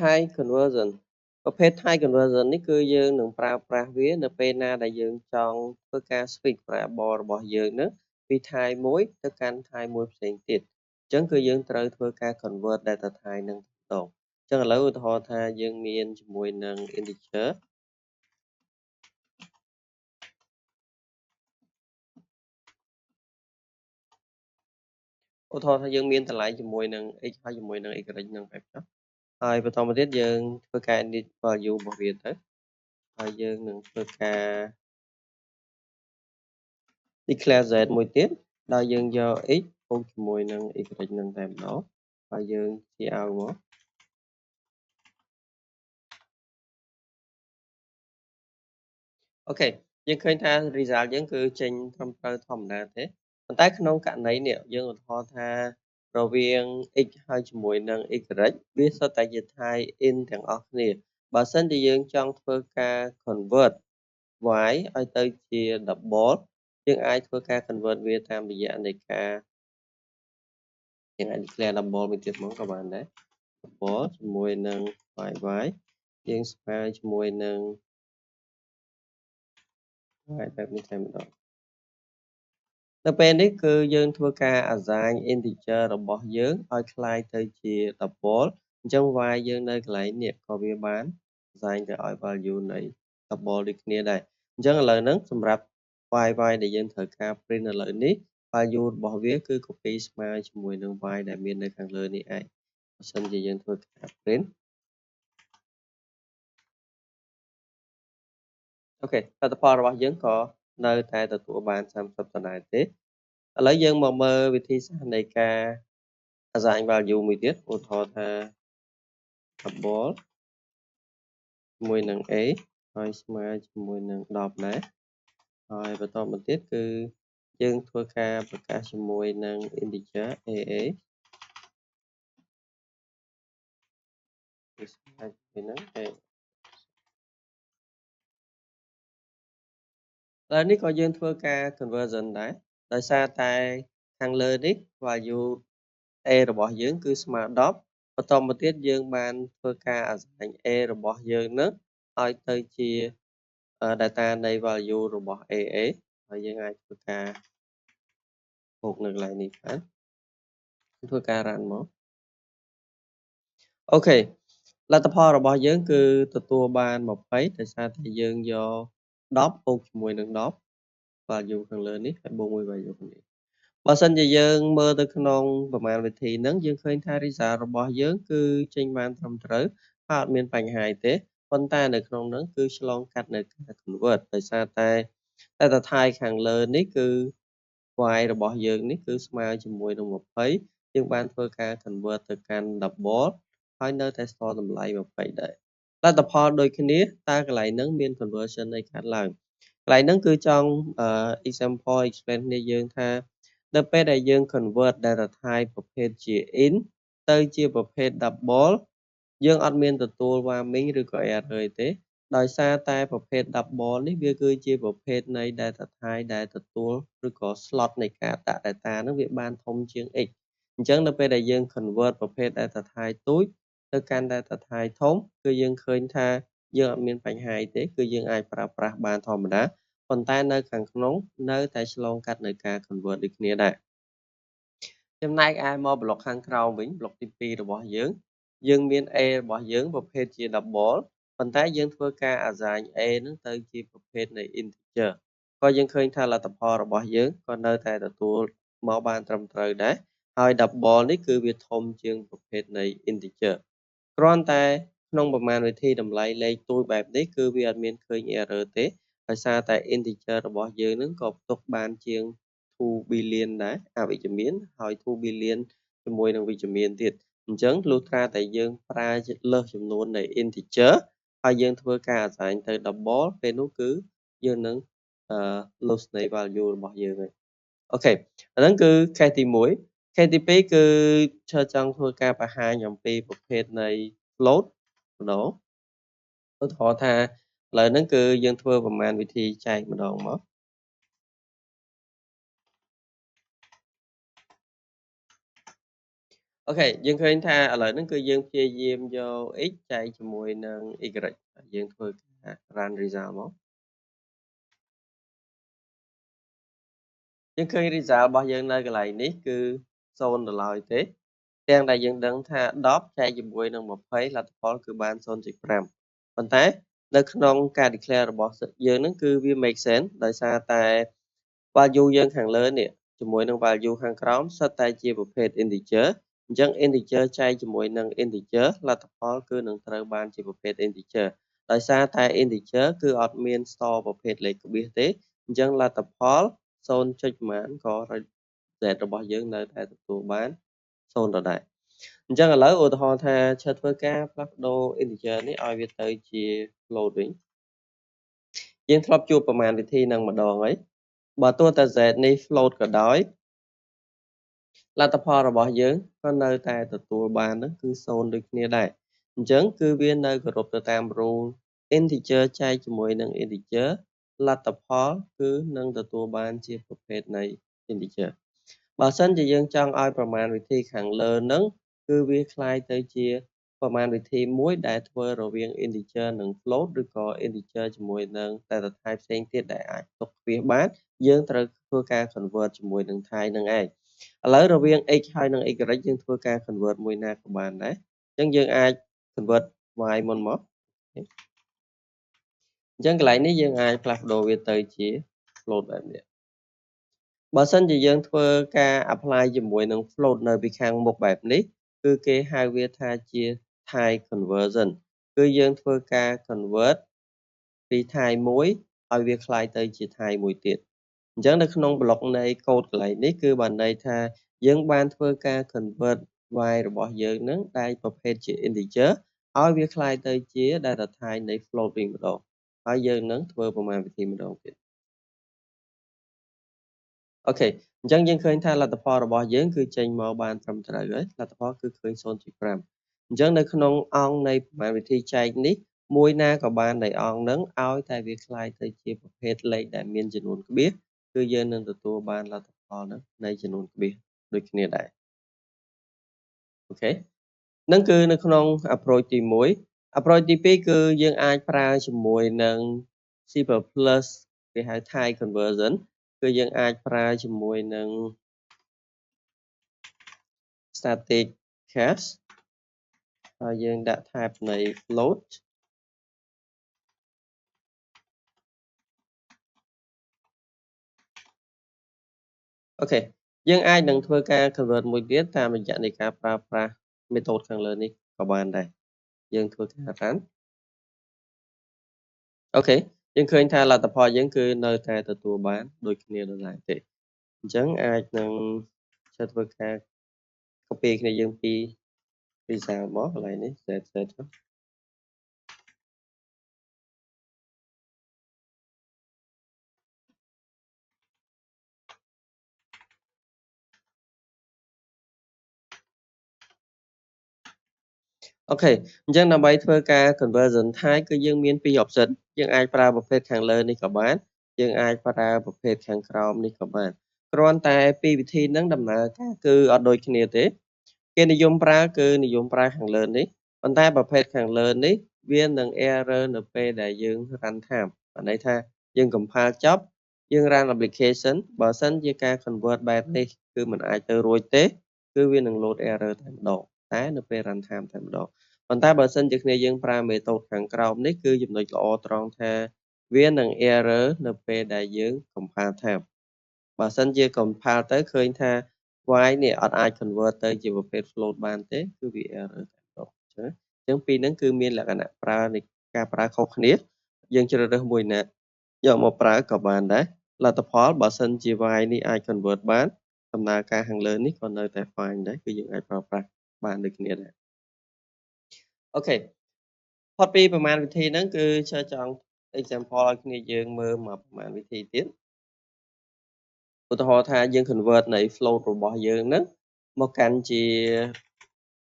High conversion ប្រភេទ High conversion នេះគឺយើងនឹងប្រើប្រាស់វានៅពេលណាដែលយើងចង់ធ្វើការ switch variable របស់យើងនឹងពី type មួយទៅកាន់ type មួយផ្សេងទៀតអញ្ចឹងគឺយើងត្រូវធ្វើការ convert data type នឹងម្ដងអញ្ចឹងឥឡូវឧទាហរណ៍ថាយើងមានជាមួយនឹង integer ឧទាហរណ៍ថាយើងមានតម្លៃជាមួយនឹង x ហើយជាមួយនឹង y នឹងបែបចុះហើយបន្តមកទៀតយើងធ្វើការ init value របស់វាទៅហើយយើងនឹងធ្វើការ declare z មួយទៀតដោយយើងយក x បូកជាមួយនឹង y នឹងតែម្ដងហើយយើងជាឲ្យមកអូខេយើងឃើញថា result យើងគឺចេញត្រឹមត្រូវធម្មតាទេប៉ុន្តែក្នុងករណីនេះយើងឧទាហរណ៍ថារវាង x ហើយជាមួយនឹង y វាសុទ្ធតែជា type in ទាំងអស់គ្នាបើសិនជាយើងចង់ធ្វើការ convert y ឲ្យទៅជា double យើងអាចធ្វើការ convert វាតាមរយៈនៃការយើងអាច declare double មួយទៀតមកក៏បានដែរ double ជាមួយនឹង y យើងស្មើជាមួយនឹង y បែបនេះតែម្ដងនៅពេលនេះគឺយើងធ្វើការ assign integer របស់យើងឲ្យคล้ายទៅជា double អញ្ចឹង y យើងនៅកន្លែងនេះក៏វាបាន assign ទៅឲ្យ value នៃ double ដូចគ្នាដែរអញ្ចឹងឥឡូវហ្នឹងសម្រាប់ y ដែលយើងត្រូវការ print ឥឡូវនេះ value របស់វាគឺ copy ស្មើជាមួយនឹង y ដែលមាននៅខាងលើនេះឯងបើសិនជាយើងធ្វើការ print អូខេលទ្ធផលរបស់យើងក៏នៅតែទទួលបាន30ដុល្លារទេឥឡូវយើងមកមើលវិធីសាស្ត្រនៃការ assign value មួយទៀតឧទាហរណ៍ថា double ជាមួយនឹង a ហើយស្មើជាមួយនឹង10ដែរហើយបន្តមកទៀតគឺយើងធ្វើការប្រកាសជាមួយនឹង integer aa គឺស្មើជាមួយនឹង a ហើយនេះក៏យើងធ្វើការ conversion ដែរដោយសារតែខាងលើនេះ value a របស់យើងគឺស្មើ10បន្តមកទៀតយើងបានធ្វើការ assign a របស់យើងនឹងឲ្យទៅជា data នៃ value របស់ aa ហើយយើងអាចធ្វើការបូកនៅកន្លែងនេះបានធ្វើការ run មកអូខេលទ្ធផលរបស់យើងគឺទទួលបាន20ដោយសារតែយើងយក10បូកជាមួយនឹង10 value ខាងលើនេះហើយបូកមួយ value ខាងនេះបើសិនជាយើងមើលទៅក្នុងប្រមាណវិធីហ្នឹងយើងឃើញថា result របស់យើងគឺចេញបានត្រឹមត្រូវហើយអត់មានបញ្ហាទេប៉ុន្តែនៅក្នុងហ្នឹងគឺឆ្លងកាត់នៅការ convert ដោយសារតែ data type ខាងលើនេះគឺ y របស់យើងនេះគឺស្មើជាមួយនឹង20យើងបានធ្វើការ convert ទៅកាន់ double ហើយនៅតែស្ទល់តម្លៃ20ដែរលទ្ធផលដូចគ្នាតើកន្លែងហ្នឹងមាន conversion អីកើតឡើងកន្លែងហ្នឹងគឺចង់example explain គ្នាយើងថានៅពេលដែលយើង convert data type ប្រភេទជា int ទៅជាប្រភេទ double យើងអត់មានទទួល warning ឬក៏ error ទេដោយសារតែប្រភេទ double នេះវាគឺជាប្រភេទនៃ data type ដែលទទួលឬក៏ slot នៃការដាក់ data ហ្នឹងវាបានធំជាង x អញ្ចឹងនៅពេលដែលយើង convert ប្រភេទ data type ទូចទៅកាន់ data type ធំគឺយើងឃើញថាយើងអត់មានបញ្ហាអីទេគឺយើងអាចប្រើប្រាស់បានធម្មតាប៉ុន្តែនៅខាងក្នុងនៅតែឆ្លងកាត់នៅការ convert ដូចគ្នាដែរចំណែកឯមក block ខាងក្រោមវិញ block ទី2របស់យើងមាន a របស់យើងប្រភេទជា double ប៉ុន្តែយើងធ្វើការ assign a ហ្នឹងទៅជាប្រភេទនៃ integer ក៏យើងឃើញថាលទ្ធផលរបស់យើងក៏នៅតែទទួលមកបានត្រឹមត្រូវដែរហើយ double នេះគឺវាធំជាងប្រភេទនៃ integer គ្រាន់តែក្នុងប្រមាណវិធីតម្លៃលេខទូចបែបនេះគឺវាអត់មានឃើញ error ទេដោយសារតែ integer របស់យើងនឹងក៏ផ្ទុកបានជាង2 billion ដែរអវិជ្ជមានហើយ 2 billion ជាមួយនឹងវិជ្ជមានទៀតអញ្ចឹងលុះត្រាតែយើងប្រើលើសចំនួននៃ integer ហើយយើងធ្វើការ assign ទៅ double ពេលនោះគឺយើងនឹងloss នៃ value របស់យើងហើយអូខេអាហ្នឹងគឺ case ទី1 case ទី2គឺចង់ធ្វើការបង្ហាញអំពីប្រភេទនៃ float ម្ដងឧទាហរណ៍ថាឥឡូវហ្នឹងគឺយើងធ្វើប្រមាណវិធីចែកម្ដងមក អូខេយើងឃើញថាឥឡូវហ្នឹងគឺយើងព្យាយាមយក x ចែកជាមួយនឹង y ហើយយើងធ្វើការ run result មកយើងឃើញ result របស់យើងនៅកន្លែងនេះគឺ0ដល់ឡើយទេទាំងដែលយើងដឹងថា10ចែកជាមួយនឹង20លទ្ធផលគឺបាន0.5ប៉ុន្តែនៅក្នុងការ declare របស់យើងហ្នឹងគឺវា make sense ដោយសារតែ value យើងខាងលើនេះជាមួយនឹង value ខាងក្រោមសុទ្ធតែជាប្រភេទ integer អញ្ចឹង integer ចែកជាមួយនឹង integer លទ្ធផលគឺនឹងត្រូវបានជាប្រភេទ integer ដោយសារតែ integer គឺអត់មាន store ប្រភេទលេខក្បៀសទេអញ្ចឹងលទ្ធផល0.ប៉ុន្មានក៏ z របស់យើងនៅតែទទួលបាន0ដដែលអញ្ចឹងឥឡូវឧទាហរណ៍ថាឈិតធ្វើការផ្លាស់ប្ដូរ integer នេះឲ្យវាទៅជា float វិញយើងធ្លាប់ជួបប្រមាណវិធីនឹងម្ដងហើយបើទោះតែ z នេះ float ក៏ដោយលទ្ធផលរបស់យើងក៏នៅតែទទួលបាននឹងគឺ0ដូចគ្នាដែរអញ្ចឹងគឺវានៅគោរពទៅតាម rule integer ចែកជាមួយនឹង integer លទ្ធផលគឺនឹងទទួលបានជាប្រភេទនៃ integer បើសិនជាយើងចង់ឲ្យប្រមាណវិធីខាងលើនឹងគឺវាคล้ายទៅជាប្រមាណវិធីមួយដែលធ្វើរវាង integer និង float ឬក៏ integer ជាមួយនឹង data type ផ្សេងទៀតដែលអាចទុកទ្វាសបានយើងត្រូវធ្វើការ convert ជាមួយនឹង type នឹងឯងឥឡូវរវាង x ហើយនិង y យើងធ្វើការ convert មួយណាក៏បានដែរអញ្ចឹងយើងអាច convert y មុនមកអញ្ចឹងកន្លែងនេះយើងអាចផ្លាស់ប្ដូរវាទៅជា float បែបនេះបើសិនជាយើងធ្វើការ apply ជាមួយនឹង float នៅពីខាងមុខបែបនេះគឺគេហៅវាថាជា type conversion គឺយើងធ្វើការ convert ពី type មួយឲ្យវាคล้ายទៅជា type មួយទៀតអញ្ចឹងនៅក្នុងប្លុកនៃ code កន្លែងនេះគឺបានន័យថាយើងបានធ្វើការ convert y របស់យើងនឹងដែលប្រភេទជា integer ឲ្យវាคล้ายទៅជា data type នៃ float វិញម្ដងហើយយើងនឹងធ្វើប្រមាណវិធីម្ដងទៀតអូខេអញ្ចឹងយើងឃើញថាលទ្ធផលរបស់យើងគឺចេញមកបានត្រឹមត្រូវហើយលទ្ធផលគឺឃើញ0.5អញ្ចឹងនៅក្នុងអង្គនៃប្រមាណវិធីចែកនេះមួយណាក៏បាននៃអង្គនឹងឲ្យតែវាคล้ายទៅជាប្រភេទលេខដែលមានចំនួនក្បៀសគឺយើងនឹងទទួលបានលទ្ធផលនឹងនៃចំនួនក្បៀសដូចគ្នាដែរអូខេនឹងគឺនៅក្នុង approach ទី1 approach ទី2គឺយើងអាចប្រើជាមួយនឹង C++ គេហៅ type conversion គឺយើងអាចប្រើជាមួយនឹង static cache ហើយយើងដាក់ type នៃ float អូខេយើងអាចនឹងធ្វើការ convert មួយទៀតតាមរយៈនៃការប្រើប្រាស់ method ខាងលើនេះក៏បានដែរយើងធ្វើការ run អូខេយើងឃើញថាលទ្ធផលយើងគឺនៅតែទទួលបានដូចគ្នាដដែលទេអញ្ចឹងអាចនឹងធ្វើការ copy គ្នាយើងពី result មកកន្លែងនេះ set ចុះអូខេអញ្ចឹងដើម្បីធ្វើការ conversion type គឺយើងមាន2 option យើងអាចប្រើប្រភេទខាងលើនេះក៏បានយើងអាចប្រើប្រភេទខាងក្រោមនេះក៏បានគ្រាន់តែពីរវិធីហ្នឹងដំណើរការគឺអត់ដូចគ្នាទេគេនិយមប្រើគឺនិយមប្រើខាងលើនេះប៉ុន្តែប្រភេទខាងលើនេះវានឹង error នៅពេលដែលយើង run time បានន័យថាយើង compile ចប់យើង run application បើសិនជាការ convert បែបនេះគឺมันអាចទៅរួចទេគឺវានឹង load error តែម្ដងតែនៅពេល run time តែម្ដងប៉ុន្តែបើសិនជាគ្នាយើងប្រើ method ខាងក្រោមនេះគឺចំណុចល្អត្រង់ថាវានឹង error នៅពេលដែលយើង compile time បើសិនជា compile ទៅឃើញថា y នេះអត់អាច convert ទៅជាប្រភេទ float បានទេគឺវា error តែម្ដងអញ្ចឹងពីរហ្នឹងគឺមានលក្ខណៈប្រើនៃការប្រើខុសគ្នាយើងជ្រើសរើសមួយណាយកមកប្រើក៏បានដែរលទ្ធផលបើសិនជា y នេះអាច convert បានដំណើរការខាងលើនេះក៏នៅតែ fine ដែរគឺយើងអាចប្រើប្រាស់បានដូចគ្នាដែរអូខេផុតពីប្រមាណវិធីហ្នឹងគឺចង់ example ឲ្យគ្នាយើងមើលមកប្រមាណវិធីទៀតឧទាហរណ៍ថាយើង convert នៃ float របស់យើងហ្នឹងមកកាន់ជា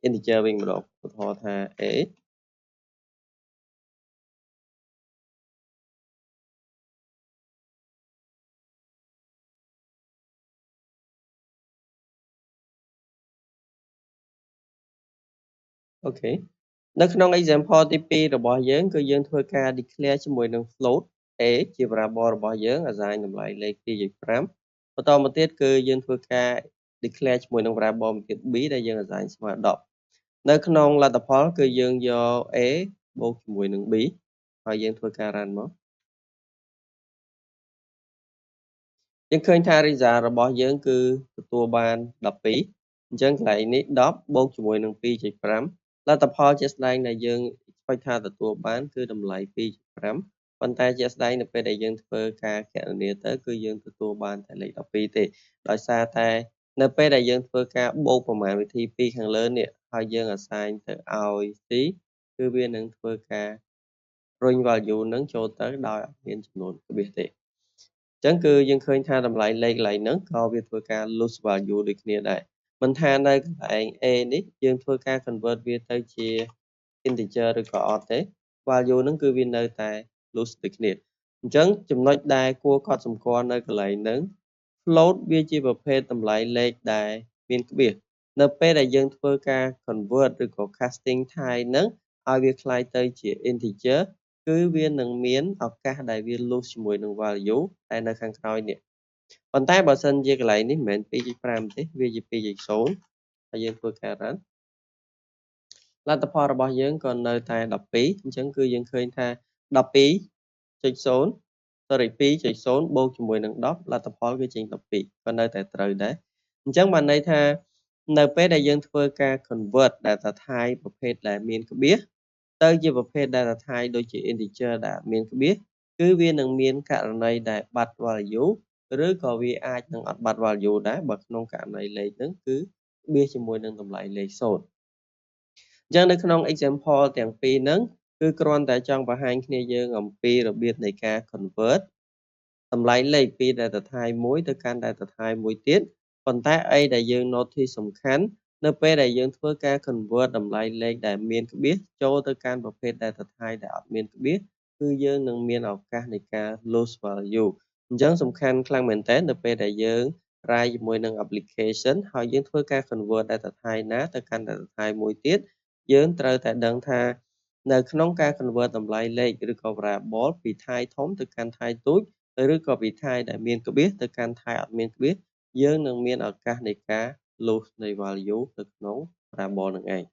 integer វិញម្ដងឧទាហរណ៍ថា a អូខេ នៅក្នុង example ទី2របស់យើងគឺយើងធ្វើការ declare ជាមួយនឹង float a ជា variable របស់យើង assign តម្លៃលេខ2.5 បន្តមកទៀតគឺយើងធ្វើការ declare ជាមួយនឹង variable មួយទៀត b ដែលយើង assign ស្មើ10នៅក្នុងលទ្ធផលគឺយើងយក a បូកជាមួយនឹង b ហើយយើងធ្វើការ run មកយើងឃើញថា result របស់យើងគឺទទួលបាន12អញ្ចឹងកន្លែងនេះ10បូកជាមួយនឹង2.5លទ្ធផលជាក់ស្ដែងដែលយើង expect ថាទទួលបានគឺតម្លៃ2.5ប៉ុន្តែជាក់ស្ដែងនៅពេលដែលយើងធ្វើការគណនាទៅគឺយើងទទួលបានតែលេខ12ទេដោយសារតែនៅពេលដែលយើងធ្វើការបូកប្រមាណវិធីពីរខាងលើនេះហើយយើង assign ទៅឲ្យ c គឺវានឹងធ្វើការរុញ value នឹងចូលទៅដោយអត់មានចំនួនក្បៀសទេអញ្ចឹងគឺយើងឃើញថាតម្លៃលេខកន្លែងហ្នឹងក៏វាធ្វើការ lose value ដូចគ្នាដែរមិនថានៅកន្លែង a នេះយើងធ្វើការ convert វាទៅជា integer ឬក៏អត់ទេ value ហ្នឹងគឺវានៅតែ lose ដូចគ្នាអញ្ចឹងចំណុចដែលគួរកត់សម្គាល់នៅកន្លែងហ្នឹង float វាជាប្រភេទតម្លៃលេខដែលមានក្បៀសនៅពេលដែលយើងធ្វើការ convert ឬក៏ casting type ហ្នឹងឲ្យវាคล้ายទៅជា integer គឺវានឹងមានឱកាសដែលវា lose ជាមួយនឹង value តែនៅខាងក្រោយនេះប៉ុន្តែបើសិនជាកន្លែងនេះមិនមែន 2.5 ទេវាជា 2.0 ហើយយើងធ្វើការ run លទ្ធផលរបស់យើងក៏នៅតែ12អញ្ចឹងគឺយើងឃើញថា12.0 sorry 2.0 បូកជាមួយនឹង10លទ្ធផលវាចេញ12ក៏នៅតែត្រូវដែរអញ្ចឹងបានន័យថានៅពេលដែលយើងធ្វើការ convert data type ប្រភេទដែលមានក្បៀសទៅជាប្រភេទ data type ដូចជា integer ដែលអត់មានក្បៀសគឺវានឹងមានករណីដែលបាត់ value ឬក៏វាអាចនឹងអត់បាត់ value ដែរបើក្នុងករណីលេខហ្នឹងគឺក្បៀសជាមួយនឹងតម្លៃលេខ0អញ្ចឹងនៅក្នុង example ទាំងពីរហ្នឹងគឺគ្រាន់តែចង់បង្ហាញគ្នាយើងអំពីរបៀបនៃការ convert តម្លៃលេខពី data type មួយទៅកាន់ data type មួយទៀតប៉ុន្តែអីដែលយើង notice សំខាន់នៅពេលដែលយើងធ្វើការ convert តម្លៃលេខដែលមានក្បៀសចូលទៅកាន់ប្រភេទ data type ដែលអត់មានក្បៀសគឺយើងនឹងមានឱកាសនៃការ lose value អញ្ចឹងសំខាន់ខ្លាំងមែនទែននៅពេលដែលយើង try ជាមួយនឹង application ហើយយើងធ្វើការ convert data type ណាទៅកាន់ data type មួយទៀតយើងត្រូវតែដឹងថានៅក្នុងការ convert តម្លៃលេខឬក៏ variable ពី type ធំទៅកាន់ type តូចឬក៏ពី type ដែលមានក្បៀសទៅកាន់ type អត់មានក្បៀសយើងនឹងមានឱកាសនៃការ lose នៃ value នៅក្នុង variable នឹងឯង